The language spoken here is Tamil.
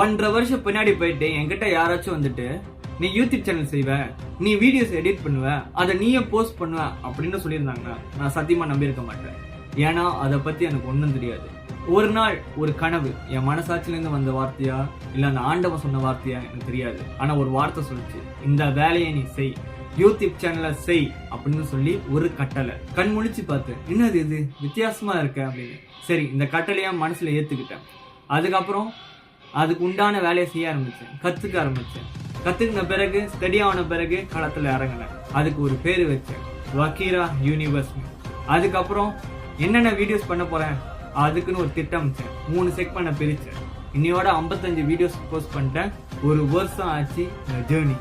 1.5 வருஷம் பின்னாடி போயிட்டு என்கிட்ட யாராச்சும் வந்துட்டு நீ யூடியூப் சேனல் செய்வ, நீ வீடியோஸ் எடிட் பண்ணுவ, அதை நீயே போஸ்ட் பண்ணுவ அப்படின்னு சொல்லியிருந்தாங்கன்னா நான் சத்தியமா நம்பியிருக்க மாட்டேன். ஏன்னா அதை பத்தி எனக்கு ஒன்றும் தெரியாது. ஒரு நாள் ஒரு கனவு என் மனசாட்சியிலேருந்து வந்த வார்த்தையா இல்லை அந்த ஆண்டவன் சொன்ன வார்த்தையா எனக்கு தெரியாது. ஆனா ஒரு வார்த்தை சொல்லிச்சு, இந்த வேலையை நீ செய், யூடியூப் சேனலை செய் அப்படின்னு சொல்லி ஒரு கட்டளை. கண் முழிச்சு பார்த்து என்னது இது வித்தியாசமா இருக்க அப்படின்னு. சரி, இந்த கட்டளையா மனசுல ஏத்துக்கிட்டேன். அதுக்கப்புறம் அதுக்கு உண்டான வேலையை செய்ய ஆரம்பிச்சேன், கத்துக்க ஆரம்பிச்சேன். கத்துக்கின பிறகு ஸ்டடி ஆன பிறகு களத்துல இறங்கினேன். அதுக்கு ஒரு பேரு வச்சேன், வக்கீரா யூனிவர்ஸ். அதுக்கப்புறம் என்னென்ன வீடியோஸ் பண்ண போறேன் அதுக்குன்னு ஒரு திட்டம் வச்சேன். 3 செக்மெண்ட்டை பிரிச்சேன். இன்னையோட 55 வீடியோஸ் போஸ்ட் பண்ணிட்டேன். ஒரு வருஷம் ஆச்சு ஜேர்னி.